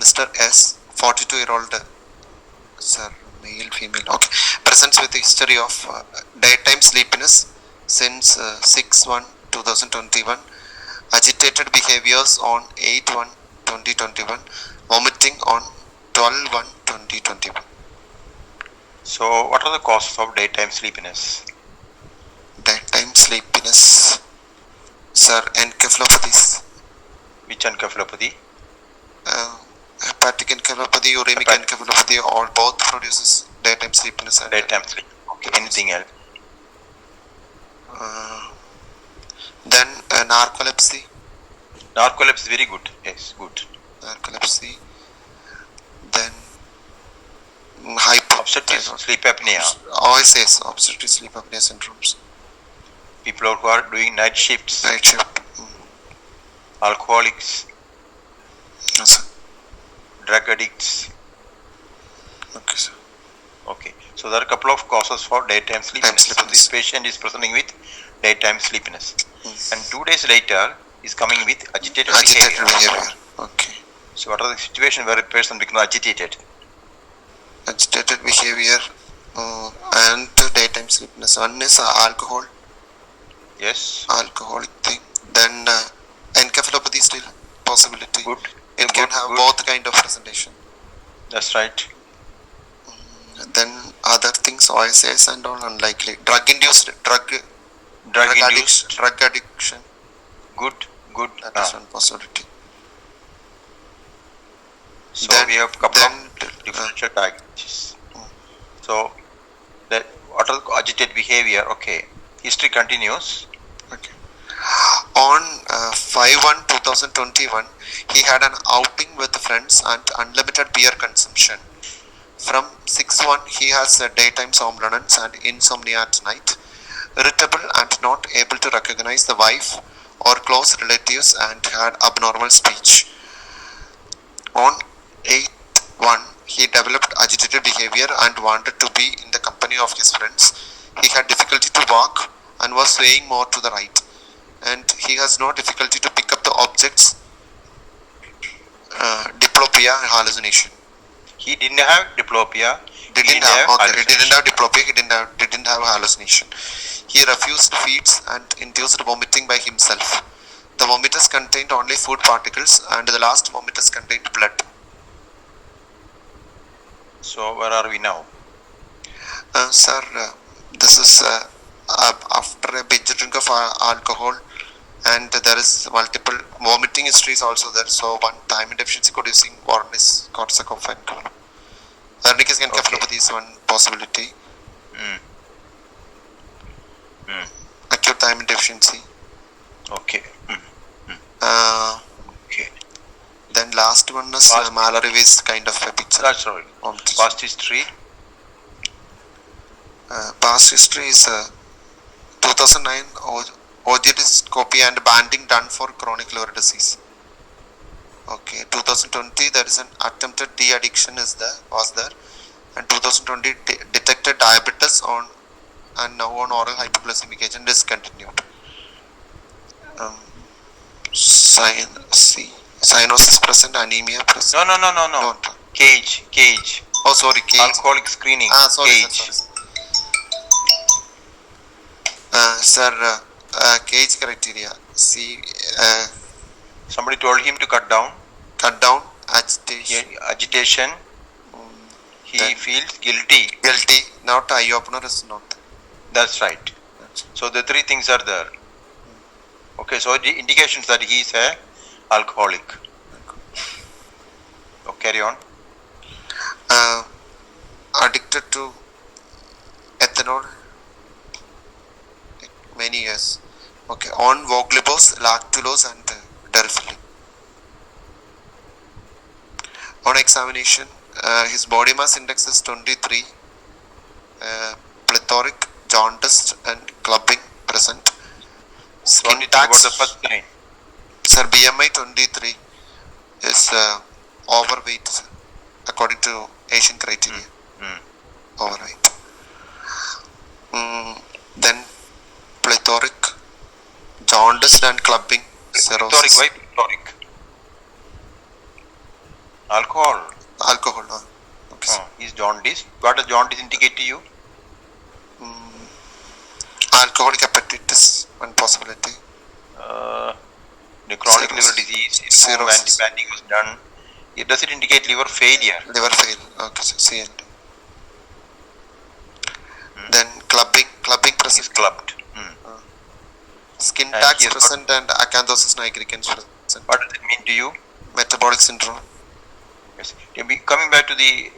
Mr. S, 42-year-old, sir, male, female, okay, presents with a history of daytime sleepiness since 6/1/2021, agitated behaviors on 8/1/2021, vomiting on 12/1/2021. So, what are the causes of daytime sleepiness? Daytime sleepiness, sir, encephalopathies. Which encephalopathy? Hepatic encephalopathy, uremic encephalopathy, all both produces daytime sleepiness. Daytime sleep. Okay. Anything else? Then narcolepsy. Narcolepsy, very good. Yes, good. Narcolepsy. Then obstructive sleep apnea. OSS, obstructive sleep apnea syndromes. People who are doing night shifts. Night shift. Alcoholics. No, sir. Drug addicts. Okay, sir. Okay. So there are a couple of causes for daytime sleepiness. So this patient is presenting with daytime sleepiness. And 2 days later is coming with agitated behavior. Okay. So what are the situations where a person becomes agitated? Agitated behavior and daytime sleepiness. One is alcohol. Yes. Alcoholic thing. Then encephalopathy still possibility. Good. It can have both kind of presentation. That's right. Then other things, OSS and all unlikely. Drug addiction. Good. That is one possibility. So then, we have couple of differential diagnoses. So that what are the agitated behavior? Okay. History continues. Okay. On 5/1/2021, he had an outing with friends and unlimited beer consumption. From 6/1, he has daytime somnolence and insomnia at night, irritable and not able to recognize the wife or close relatives, and had abnormal speech. On 8/1, he developed agitated behavior and wanted to be in the company of his friends. He had difficulty to walk and was swaying more to the right, and he has no difficulty to pick up the objects. Diplopia and hallucination. He didn't have diplopia. He didn't have diplopia. He didn't have hallucination. He refused feeds and induced vomiting by himself. The vomitus contained only food particles, and the last vomitus contained blood. So where are we now? Sir, this is after a binge drink of alcohol, and there is multiple vomiting histories also there. So one thiamine deficiency producing Korsakoff and Wernicke's encephalopathy is one possibility. Acute thiamine deficiency. Okay. Okay. Then last one is Mallory-Weiss kind of a picture. That's right. Past history. Past history is 2009 ogiriscopy and banding done for chronic liver disease. Okay, 2020 there is an attempted de-addiction was there, and 2020 detected diabetes on and now on oral hypoglycemic agent discontinued. Cyanosis present, anemia present. No. Cage. Oh, sorry, cage. Alcoholic screening. Cage. Sir, cage criteria. See, somebody told him to cut down. Agitation. He feels guilty. Not eye opener is not. That's right. So the three things are there. Okay, so the indications that he is a alcoholic. Oh, carry on. Addicted to ethanol many years. Okay, on voglibose, lactulose and derifilin. On examination, his body mass index is 23, plethoric, jaundiced and clubbing present. Skin tax. What the first line? Sir, BMI 23 is overweight according to Asian criteria. Overweight. Then plethoric, jaundiced and clubbing. Plethoric, why plethoric? Alcohol. Alcohol. Okay. Sir. Is jaundice. What does jaundice indicate to you? Alcoholic hepatitis, one possibility. Chronic liver disease. Antibiotic was done. Does it indicate liver failure? Liver failure. Okay, so CL. Then clubbing present. Is clubbed. Skin tags present and acanthosis nigricans present. What does it mean to you? Metabolic syndrome. Yes. Coming back to the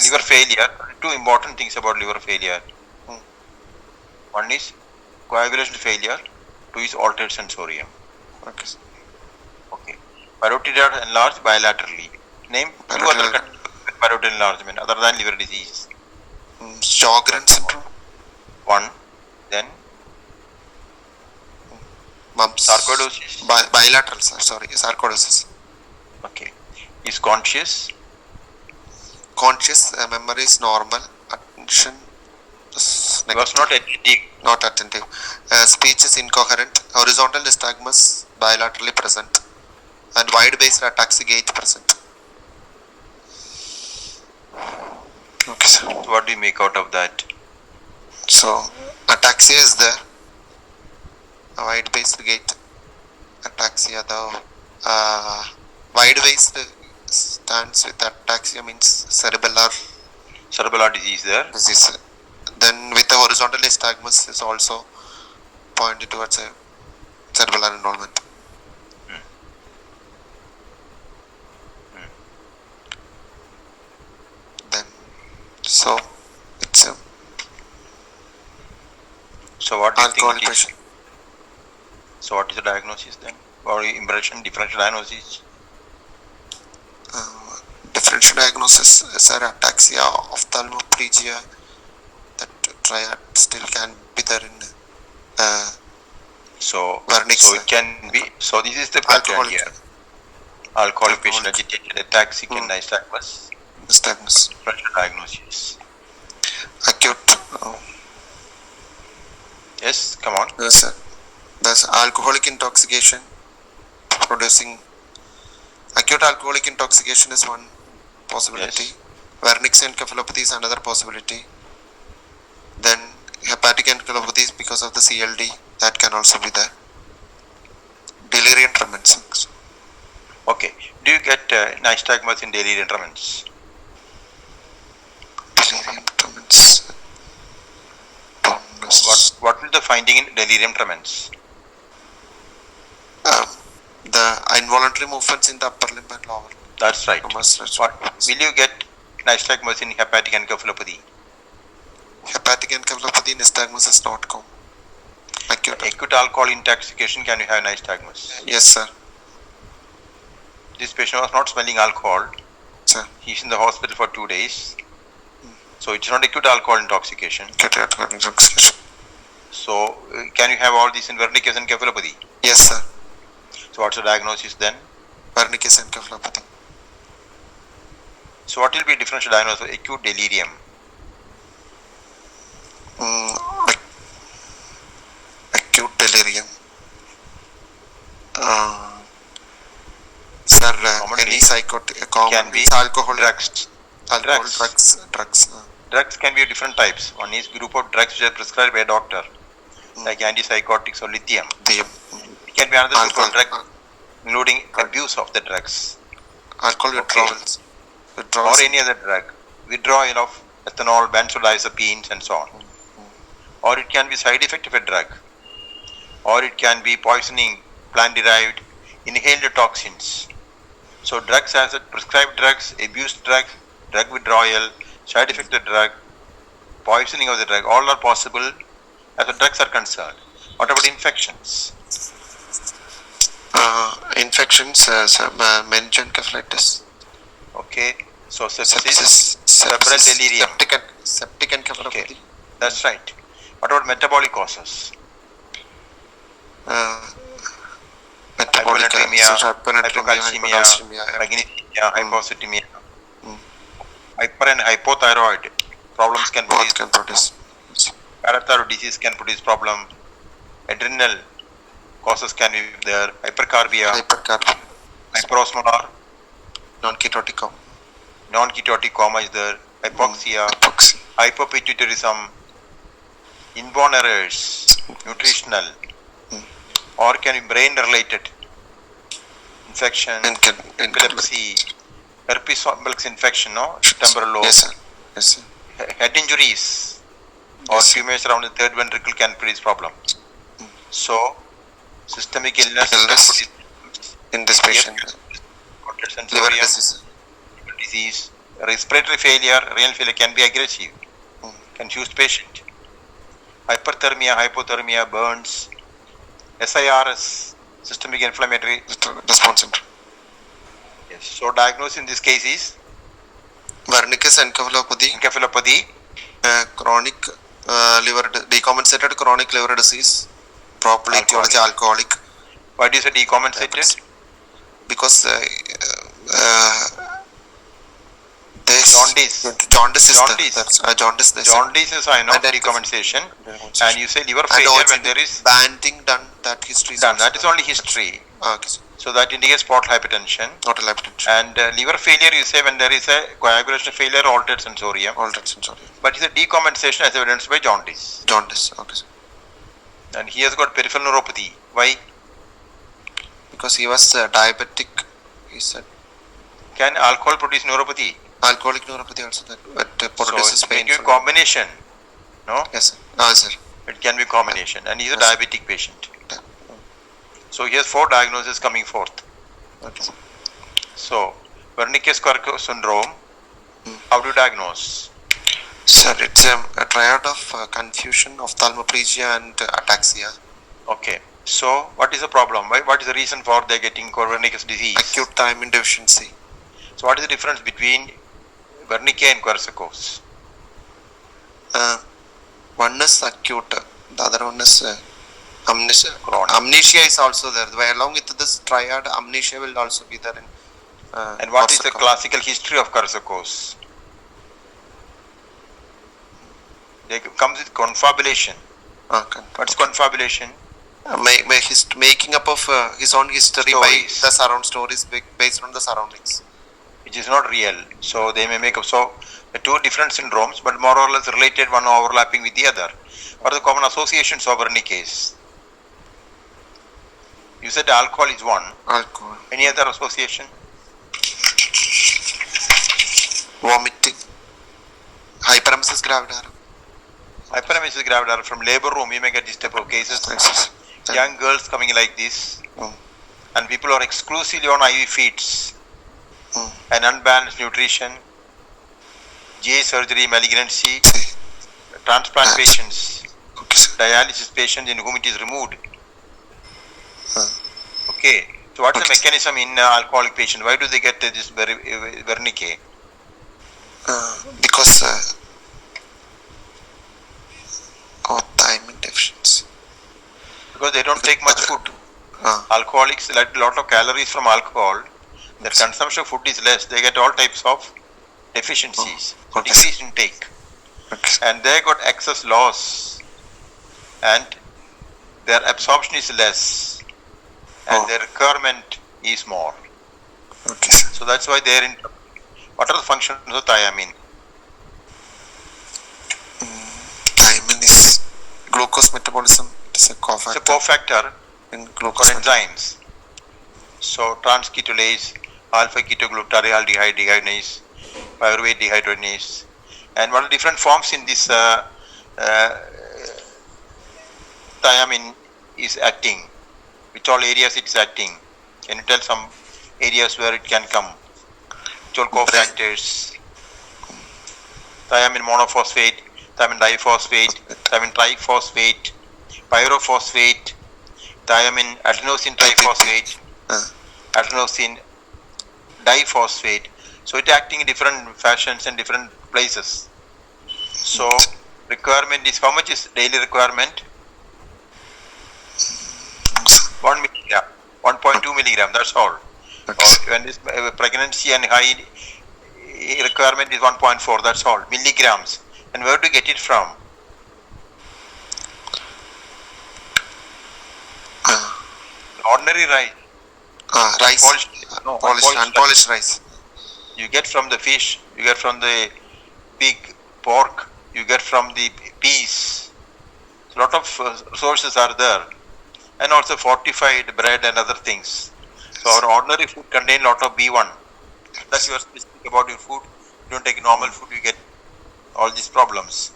liver failure, two important things about liver failure. One is coagulation failure. Two is altered sensorium. Okay. Okay. Parotid are enlarged bilaterally. Name two other parotid enlargement other than liver disease. Sjogren syndrome. One. Then mumps. Sarcoidosis. Bilateral, sir. Sorry, sarcoidosis. Okay. Is conscious? Conscious. Memory is normal. Attention. He was not attentive. Not attentive. Speech is incoherent. Horizontal nystagmus bilaterally present. And wide-based ataxia gait present. Okay, sir. What do you make out of that? So, ataxia is there. A wide-based gait. Ataxia, the wide-based stance with ataxia means cerebellar disease there. Disease. Then with the horizontal nystagmus is also pointed towards a cerebellar involvement. Then, so it's a. So what do you alcohol think it is? So what is the diagnosis then? Or impression, differential diagnosis? Differential diagnosis is ataxia, ophthalmoplegia. That triad still can be there in so Wernicke's. It can be. So this is the pattern here. Alcoholic patient agitated, ataxic and nystagmus. Nystagmus. Differential diagnosis. Acute. Yes, come on. There's alcoholic intoxication producing. Acute alcoholic intoxication is one possibility. Yes. Wernicke's encephalopathy is another possibility. Then hepatic encephalopathy because of the CLD, that can also be there. Delirium tremens. Okay. Do you get nystagmus in delirium tremens? Delirium tremens. What will the finding in delirium tremens? The involuntary movements in the upper limb and lower limb. That's right. What will you get nystagmus in hepatic encephalopathy? Hepatic encephalopathy, nystagmus is not common. Acute alcohol intoxication, can you have nystagmus? Yes, sir. This patient was not smelling alcohol. Sir. He's in the hospital for 2 days. So it's not acute alcohol intoxication. Acute alcohol intoxication. So can you have all this in Wernicke's encephalopathy? Yes, sir. So what's the diagnosis then? Wernicke's encephalopathy. So what will be differential diagnosis of acute delirium? Acute delirium. Sir, any psychotic can be alcohol, drugs. Drugs can be of different types. One is group of drugs which are prescribed by a doctor, like antipsychotics or lithium. It can be another group of drugs, including abuse of the drugs. Alcohol withdrawals. Or any other drug. Withdrawal of ethanol, benzodiazepines and so on. Or it can be side effect of a drug. Or it can be poisoning, plant-derived, inhaled toxins. So drugs as prescribed drugs, abused drugs, drug withdrawal, side effect of the drug, poisoning of the drug, all are possible as the drugs are concerned. What about infections? Infections, meningoencephalitis. Okay, so sepsis, cerebral delirium. Septic encephalopathy. Okay, that's right. What about metabolic causes? Hyponatremia, hypocalcemia, magnesemia, hypocytemia. Hyper and hypothyroid problems can produce. Parathyroid disease can produce problem. Adrenal causes can be there. Hypercarbia. Hyperosmolar. Non-ketotic coma. Non-ketotic coma is there. Hypoxia, Hypoxia. hypopituitarism, inborn errors, nutritional, or can be brain-related infection, And can epilepsy, herpes simplex infection, no, temporal lobe, Yes, sir. Yes, sir. head injuries, or Yes, sir. tumors around the third ventricle can produce problem. So, systemic illness, Illness in this patient. liver Liver disease. disease, respiratory failure, renal failure can be aggressive, confused patient. Hyperthermia, hypothermia, burns, SIRS, systemic inflammatory. Response syndrome. Yes. So diagnosis in this case is Wernicke's encephalopathy, encephalopathy, chronic decompensated chronic liver disease, probably etiology alcoholic, why do you say decompensated? because Jaundice. Jaundice is Jaundice. jaundice. They said. Jaundice is I know And that- decompensation, Decompensation. and you say liver And failure also when there is banding done, that history is done. also That is only history. okay, sir. So that indicates portal hypertension. Total hypertension. And liver failure, you say when there is a coagulation failure, altered sensorium. All that sensorium. But it's a decompensation as evidenced by jaundice. Jaundice. Okay, sir. And he has got peripheral neuropathy. Why? Because he was diabetic. He said Can alcohol produce neuropathy? alcoholic neuropathy also that, but produces So it pain. may be combination. No, Yes, sir. Ah, sir. it can be combination. And he is a Yes. diabetic patient. So he has 4 diagnoses coming forth. Okay, sir. So Wernicke's-Korsakoff syndrome, how do you diagnose? Sir, it's a triad of confusion, ophthalmoplegia, and ataxia. Okay. So what is the problem? What is the reason for they getting Wernicke's disease? Acute thiamine deficiency. So what is the difference between Wernicke and Korsakoff's? One is acute, the other one is amnesia. Chronic. Amnesia is also there. Along with this triad, amnesia will also be there in. And what is the Korsakoff. classical history of Korsakoff's? They comes with confabulation. Okay. What's confabulation? Making up of his own history Stories. by the surround stories based on the surroundings. Which is not real. So they may make up. So the 2 different syndromes, but more or less related, one overlapping with the other. What are the common associations of Wernicke's? You said alcohol is one. Alcohol, Any other association? vomiting, hyperemesis gravidarum. Hyperemesis gravidarum, from labor room you may get this type of cases. Yes. Young girls coming like this, Mm. and people are exclusively on IV feeds Mm. and unbalanced nutrition, GI surgery, malignancy, transplant Ah. patients, Okay, sir. dialysis patients in whom it is removed. Ah. Okay, so what's the Okay. mechanism in alcoholic patient? Why do they get this Wernicke? Because thiamine deficiency. Because they don't take much food. Ah. Alcoholics like a lot of calories from alcohol. Their consumption of food is less. They get all types of deficiencies. So Okay. decreased intake. Okay. And they got excess loss. And their absorption is less. And Oh. their requirement is more. Okay, sir. So that's why they're in. What are the functions of thiamine? Thiamine is glucose metabolism. It's a It's a cofactor cofactor in for glucose metabolism. enzymes. So trans-ketolase, alpha-ketoglutaraldehyde dehydrogenase, pyruvate dehydrogenase, and what are different forms in this thiamine is acting? Which all areas it's acting? Can you tell some areas where it can come? Which all cofactors? Thiamine monophosphate, thiamine diphosphate, thiamine triphosphate, pyrophosphate, thiamine adenosine triphosphate, Ah. adenosine diphosphate. So it acting in different fashions and different places. So requirement is, how much is daily requirement? 1 milligram, 1.2 milligram, that's all. Okay, Or sir. when this pregnancy and high requirement is 1.4, that's all, milligrams. And where to get it from? Ah. Ordinary rice. Rice. Polished, no, Polished, unpolished unpolished rice. You get from the fish, you get from the pig, pork, you get from the peas. A lot of sources are there, and also fortified bread and other things. So our ordinary food contain a lot of B1. Unless you are specific about your food, you don't take normal food, you get all these problems.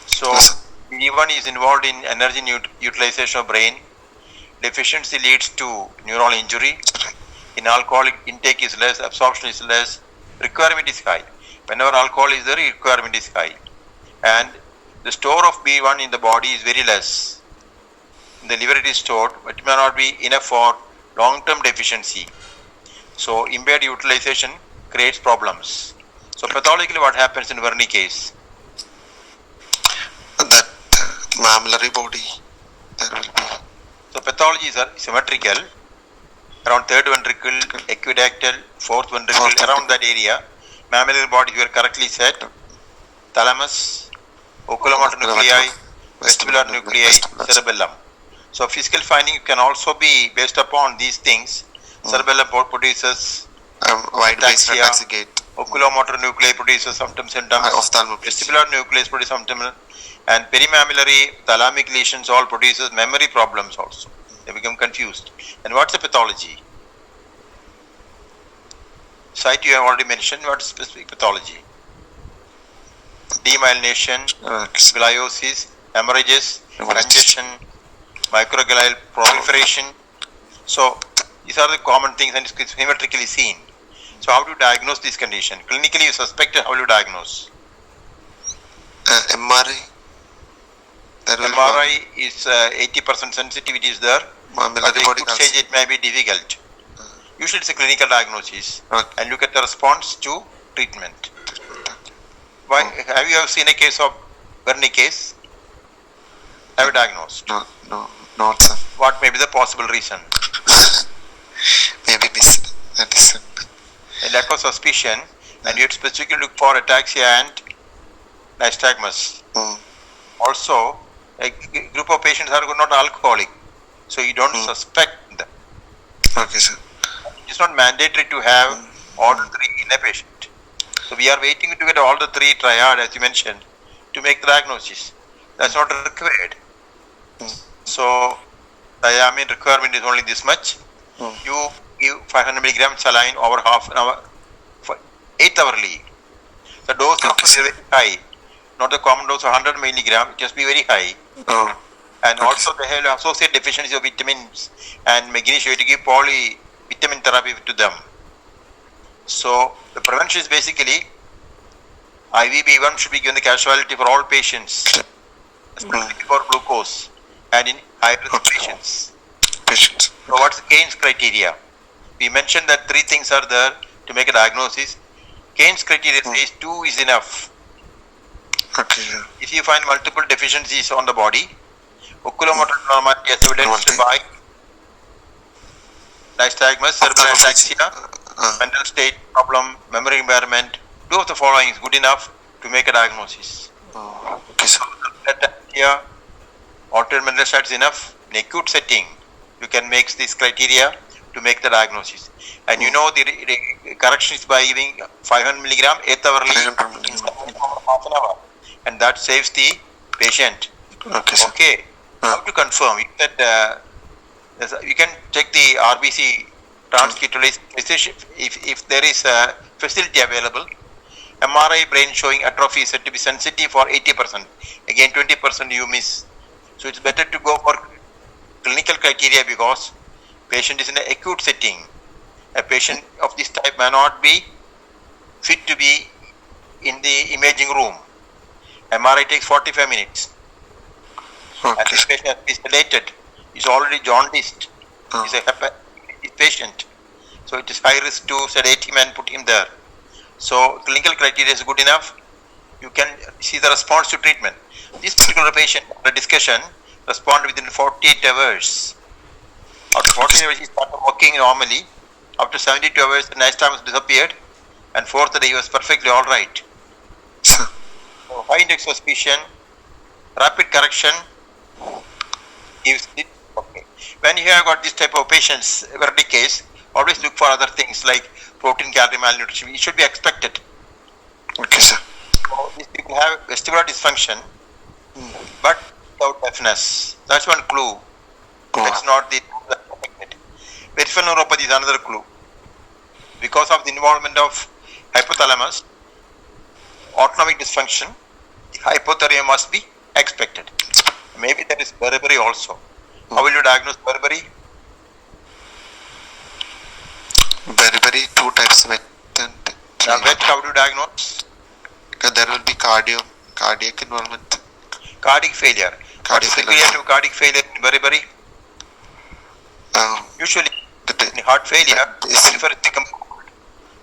So B1 is involved in energy utilization of brain. Deficiency leads to neural injury. In alcoholic, intake is less, absorption is less, requirement is high. Whenever alcohol is there, requirement is high. And the store of B1 in the body is very less. In the liver it is stored, but it may not be enough for long-term deficiency. So impaired utilization creates problems. So pathologically what happens in Wernicke case? That mammillary body, there will be. So pathologies are symmetrical, around third ventricle, equidactyl, fourth ventricle, around that area. Mammillary body, you are correctly said. Thalamus, oculomotor nuclei, vestibular nuclei, cerebellum. So physical finding can also be based upon these things. Cerebellum produces ataxia gate. Oculomotor nuclei produces symptoms. Vestibular nucleus produces symptoms. And perimammillary thalamic lesions all produces memory problems also. They become confused. And what's the pathology? Site you have already mentioned. What is specific pathology? Demyelination, gliosis, hemorrhages, congestion, microglial proliferation. So these are the common things and it's symmetrically seen. So how do you diagnose this condition? Clinically you suspect it, how do you diagnose? MRI. MRI is 80% sensitivity is there. But the acute stage it may be difficult. Usually it's a clinical diagnosis and look at the response to treatment. Why, have you ever seen a case of Wernicke case? Have you diagnosed? No, not sir. What may be the possible reason? Maybe missed. That is A lack of suspicion, and you have to specifically look for ataxia and nystagmus. Also, a group of patients are not alcoholic, so you don't suspect them. Okay, sir. It's not mandatory to have all the three in a patient. So we are waiting to get all the three triad, as you mentioned, to make the diagnosis. That's not required. So, thiamine requirement is only this much. You give 500 milligram saline over half an hour, for 8 hourly. The dose is very high, not the common dose of 100 milligram, it must be very high. And also they have associated deficiency of vitamins and magnesium, you have to give polyvitamin therapy to them. So the prevention is basically IVB1 should be given the casualty for all patients, especially for glucose and in high risk patients. So what's the Keynes criteria? We mentioned that three things are there to make a diagnosis. Keynes criteria says 2 is enough. Okay. If you find multiple deficiencies on the body, oculomotor abnormality as evidenced by nystagmus, cerebral ataxia, mental state problem, memory impairment, 2 of the following is good enough to make a diagnosis. Okay, sir. Ataxia, altered mental state is enough. In acute setting, you can make this criteria to make the diagnosis. And you know the correction is by giving 500 milligram 8 hourly half an hour. And that saves the patient. Okay, sir. Okay. How to confirm? You said you can check the RBC transcript if there is a facility available. MRI brain showing atrophy is said to be sensitive for 80%. Again 20% you miss. So it's better to go for clinical criteria because patient is in an acute setting. A patient of this type may not be fit to be in the imaging room. MRI takes 45 minutes. And this patient has been sedated. He's already jaundiced. He's a hepatic patient. So it is high risk to sedate him and put him there. So clinical criteria is good enough. You can see the response to treatment. This particular patient, the discussion, responded within 48 hours. After 48 hours, he started working normally. After 72 hours, the nystagmus disappeared. And 4th day, he was perfectly all right. So, high index suspicion, rapid correction gives it. Okay. when you have got this type of patients, every case, always look for other things like protein, calorie malnutrition. It should be expected. Okay, sir. So these people have vestibular dysfunction, but without deafness. That's one clue. That's not the peripheral neuropathy is another clue. Because of the involvement of hypothalamus, autonomic dysfunction, hypothermia must be expected. Maybe that is beriberi also. How will you diagnose beriberi? Beriberi, two types, wet and Now, wet, how do you diagnose? there will be cardiac involvement. Cardiac failure. Cardiac What's the failure. creative cardiac failure in beriberi? Usually, in heart failure, peripheral decomposed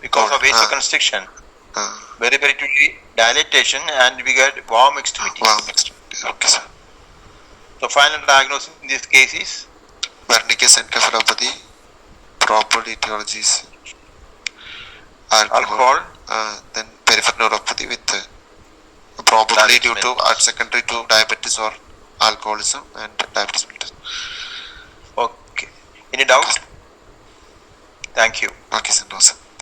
because of vasoconstriction. Beriberi to dilatation, and we get warm extremities. Wow, okay, sir. So, final diagnosis in this case is Wernicke's encephalopathy, proper etiologies, alcohol, then peripheral neuropathy with probably due to secondary to diabetes or alcoholism and diabetes mellitus. Okay. Any doubt? Thank you. Okay, sir. No, sir.